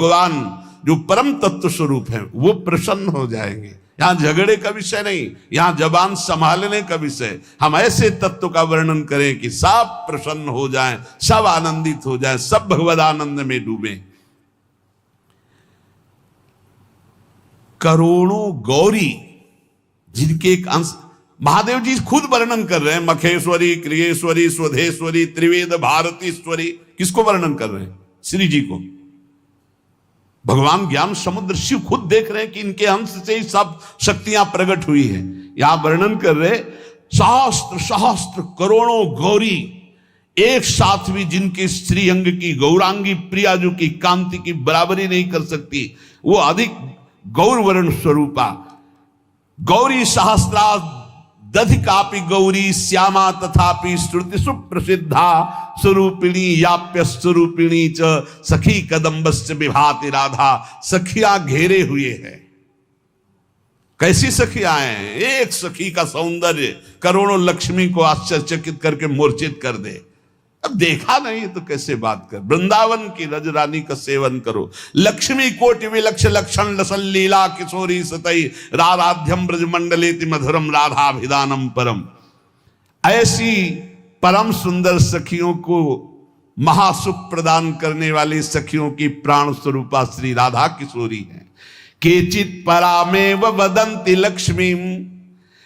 भगवान जो परम तत्व स्वरूप है वो प्रसन्न हो जाएंगे। यहां झगड़े का विषय नहीं, यहां जबान संभालने का विषय। हम ऐसे तत्व का वर्णन करें कि सब प्रसन्न हो जाएं, सब आनंदित हो जाएं, सब भगवद आनंद में डूबे। करोड़ों गौरी जिनके एक अंश महादेव जी खुद वर्णन कर रहे हैं, मखेश्वरी, क्रियेश्वरी, स्वधेश्वरी, त्रिवेद भारतीश्वरी। किसको वर्णन कर रहे हैं? श्री जी को। भगवान ज्ञान समुद्र शिव खुद देख रहे हैं कि इनके अंश से ही सब शक्तियां प्रकट हुई है। यहां वर्णन कर रहे सहस्त्र सहस्त्र करोड़ों गौरी एक साथ भी जिनके श्री अंग की गौरांगी प्रिया जो की कांति की बराबरी नहीं कर सकती, वो अधिक गौरवर्ण स्वरूपा गौरी सहस्रा दधिकापि गौरी श्यामा तथापि श्रुति सुप्रसिद्धा स्वरूपिणी याप्य स्वरूपिणी च सखी कदम्बस्य विभाति राधा। सखियां घेरे हुए हैं। कैसी सखियां हैं? एक सखी का सौंदर्य करोड़ों लक्ष्मी को आश्चर्यचकित करके मूर्छित कर दे। अब देखा नहीं तो कैसे बात कर। वृंदावन की रजरानी का सेवन करो। लक्ष्मी कोटि विलक्ष लक्षण लसन लीला किशोरी सतई राधाध्यम ब्रज मंडलेति मधुरम राधाभिधानम परम। ऐसी परम सुंदर सखियों को महासुख प्रदान करने वाली सखियों की प्राण स्वरूपा श्री राधा किशोरी है। केचित परामेव वदंति लक्ष्मी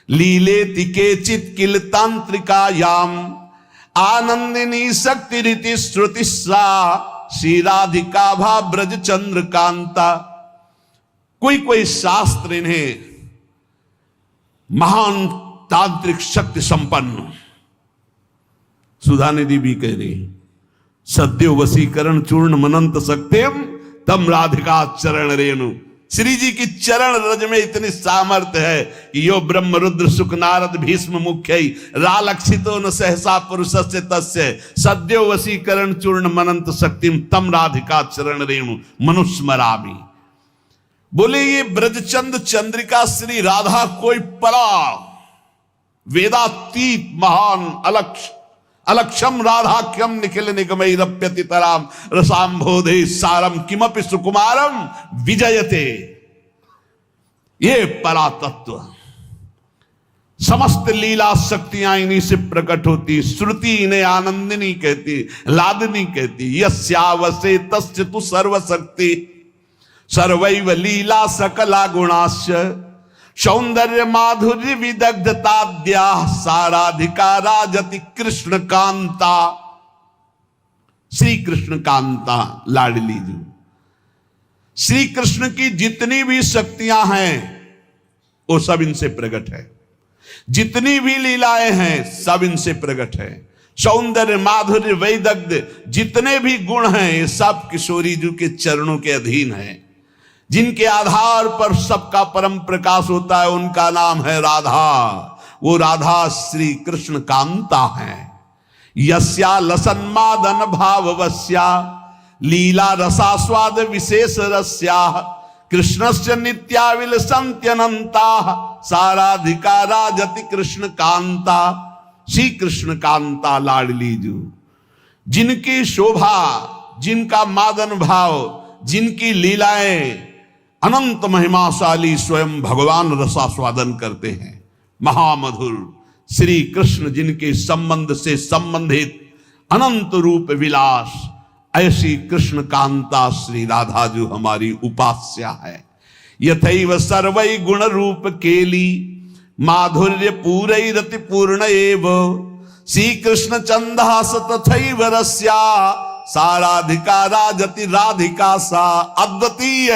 लीलेति केचित किल तांत्रिकायाम आनंदिनी शक्ति रीति श्रुतिस्रा श्री राधिका भा ब्रज चंद्रकांता। कोई कोई शास्त्र इन्हें महान तांत्रिक शक्ति संपन्न, सुधा निधि भी कह रही, सद्यो वशीकरण चूर्ण मनंत सक्त्यम तम राधिका चरण रेणु। श्री जी की चरण रज में इतनी सामर्थ्य है कि यो ब्रह्म रुद्र सुख नारद भीष्म मुख्य रालक्षितो न सहसा पुरुषस्य तस्य सद्यो वशीकरण चूर्ण मनंत शक्तिम तम राधिका चरण रेणु मनुस्मरामि। बोले ये ब्रजचंद चंद्रिका श्री राधा कोई परा वेदातीत महान अलक्षम राधाख्यम निखिल निगमैरप्यति तराम रसाम्भोधे सारम किमपि सुकुमारम विजयते। ये परा तत्व समस्त लीला शक्तियां इन्हीं से प्रकट होती। श्रुति इन्हें आनंदिनी कहती, लादनी कहती। यस्यावसे तस्य तु सर्वशक्ति सर्वैव लीला सकला गुणाश्च सौंदर्य माधुर्य विदग्धताद्या साराधिका राजति कृष्ण कांता। श्री कृष्ण कांता लाडली जी। श्री कृष्ण की जितनी भी शक्तियां हैं वो सब इनसे प्रकट है। जितनी भी लीलाएं हैं सब इनसे प्रकट है। सौंदर्य माधुर्य वैदग्ध जितने भी गुण हैं ये सब किशोरी जी के चरणों के अधीन है। जिनके आधार पर सबका परम प्रकाश होता है उनका नाम है राधा। वो राधा श्री कृष्ण कांता है। यस्या लसन्मादन भाववस्या लीला रसास्वाद विशेष रस्या कृष्णस्य नित्याविल संत्यनंता साराधिका राजति कृष्ण कांता। श्री कृष्ण कांता लाडली जो जिनकी शोभा, जिनका मादन भाव, जिनकी लीलाएं अनंत महिमाशाली स्वयं भगवान रसास्वादन करते हैं। महामधुर श्री कृष्ण जिनके संबंध से संबंधित अनंत रूप विलास, ऐसी कृष्ण कांता श्री राधा जो हमारी उपास्या है। यथैव सर्वै गुण रूप केली माधुर्य पूरैरति पूर्ण एव श्री कृष्ण चंदास तथैव रस्या साराधिका राजति राधिका सा। अद्वितीय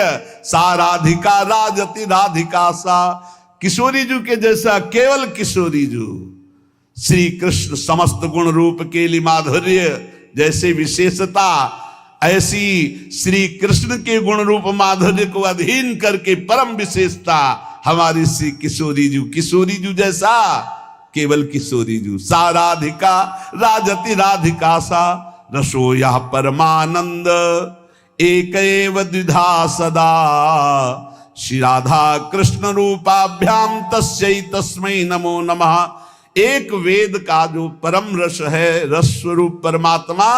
साराधिका राजति राधिका सा। किशोरी जी के जैसा केवल किशोरी जी श्री कृष्ण समस्त गुण रूप केली माधुर्य जैसे विशेषता, ऐसी श्री कृष्ण के गुण रूप माधुर्य को अधीन करके परम विशेषता हमारी श्री किशोरी जी। किशोरी जी जैसा केवल किशोरी जी। साराधिका राजति राधिका सा रसोया परमानंद एक एव द्विधा सदा श्री राधा कृष्ण रूपाभ्याम तस्यै तस्मै नमो नमः। एक वेद का जो परम रस है, रस स्वरूप परमात्मा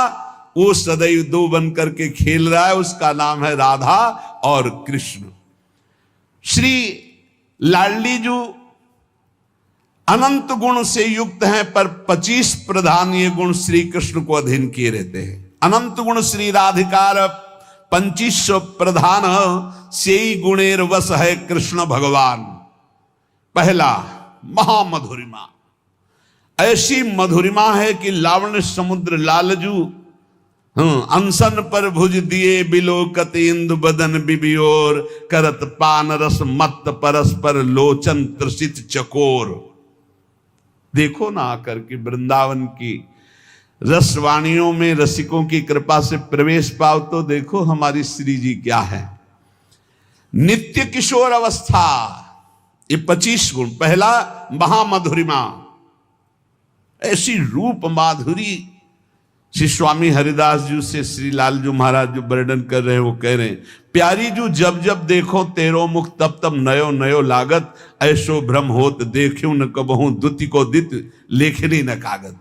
वो सदैव दो बन करके खेल रहा है, उसका नाम है राधा और कृष्ण। श्री लाडली जी अनंत गुण से युक्त हैं, पर 25 प्रधान ये गुण श्री कृष्ण को अधीन किए रहते हैं। अनंत गुण श्री राधिकार 25 प्रधान से ही गुणेर वश है कृष्ण भगवान। पहला महामधुरिमा, ऐसी मधुरिमा है कि लावण्य समुद्र लालजू अनशन पर भुज दिए बिलोकत इंदु बदन बिबियोर, करत पान रस मत परस्पर लोचन त्रसित चकोर। देखो ना आकर के वृंदावन की रसवाणियों में रसिकों की कृपा से प्रवेश पाओ तो देखो हमारी श्री जी क्या है। नित्य किशोर अवस्था, ये 25 गुण। पहला महामधुरिमा, ऐसी रूप माधुरी। श्री स्वामी हरिदास जी से श्री लालजू महाराज जो वर्णन कर रहे हैं, वो कह रहे हैं, प्यारी जू जब जब देखो तेरो मुख तब तब नयो नयो लागत, ऐसो भ्रम होत देखूं न कबहूं दुति को दित लेखनी न कागत।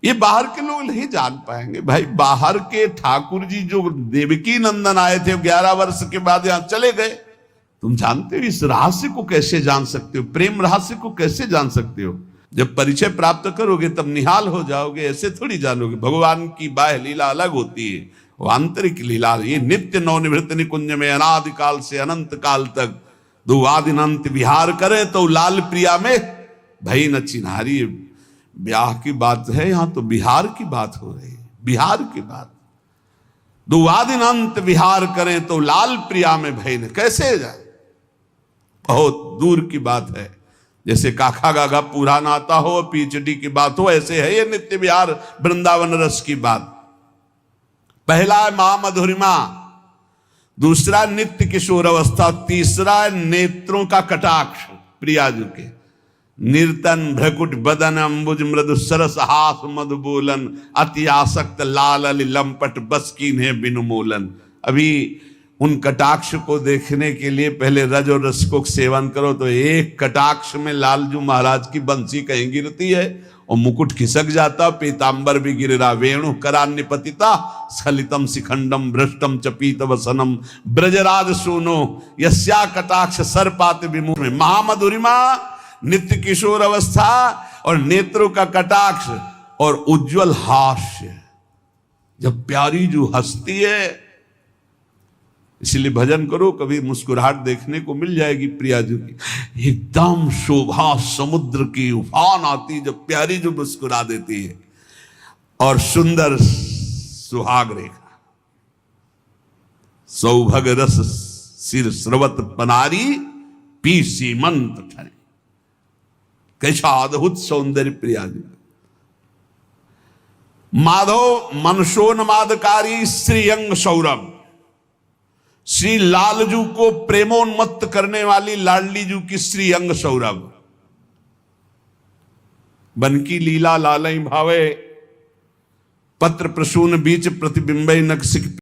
ये बाहर के लोग नहीं जान पाएंगे भाई। बाहर के ठाकुर जी जो देवकी नंदन आए थे 11 वर्ष के बाद यहां चले गए। तुम जानते हो इस रहस्य को कैसे जान सकते हो, प्रेम रहस्य को कैसे जान सकते हो? जब परिचय प्राप्त करोगे तब निहाल हो जाओगे, ऐसे थोड़ी जानोगे। भगवान की बाह्य लीला अलग होती है, वो आंतरिक लीला। ये नित्य नवनिवृत्त निकुंज में अनादिकाल से अनंत काल तक दुआदिनंत विहार करे तो लाल प्रिया में भई न चिन्हारी। ब्याह की बात है, यहां तो बिहार की बात हो रही है, बिहार की बात। दुआदिनंत विहार करें तो लाल प्रिया में भई न, कैसे जाए? बहुत दूर की बात है। जैसे काखा गागा पूरा नाता हो, पीचडी की बात हो, ऐसे है ये नित्य विहार वृंदावन रस की बात। पहला है महामधुरिमा, दूसरा नित्य किशोर अवस्था, तीसरा नेत्रों का कटाक्ष प्रियाजू के। निर्तन भ्रकुट बदन अंबुज मृदु सरस हास मधु बोलन, अति आसक्त लाल अली लंपट बस कीन्हे बिनु मोलन। अभी उन कटाक्ष को देखने के लिए पहले रज और रस को सेवन करो तो एक कटाक्ष में लालजू महाराज की बंसी कहीं गिरती है और मुकुट खिसक जाता, पीतांबर भी गिर रहा। वेणु करान्य पतिता स्खलितम शिखंडम भ्रष्टम चपीत वसनम ब्रजराज सुनो यस्या कटाक्ष सरपात विमुख में। महामधुरिमा, नित्य किशोर अवस्था और नेत्रों का कटाक्ष और उज्जवल हास्य। जब प्यारी जो हंसती है, इसलिए भजन करो, कभी मुस्कुराहट देखने को मिल जाएगी प्रिया जी की। एकदम शोभा समुद्र की उफान आती जब प्यारी जो मुस्कुरा देती है। और सुंदर सुहाग रेखा, सौभग रस सिर स्रवत पनारी पी सीमंत ठने। कैसा अद्भुत सौंदर्य प्रिया जी। माधव मनसोन्मादकारी श्रीअंग सौरभ, श्री लालजू को प्रेमोन्मत्त करने वाली लाडली जू की श्री अंग सौरभ। बन की लीला लालई भावे, पत्र प्रसून बीच प्रतिबिंबई नक्सिक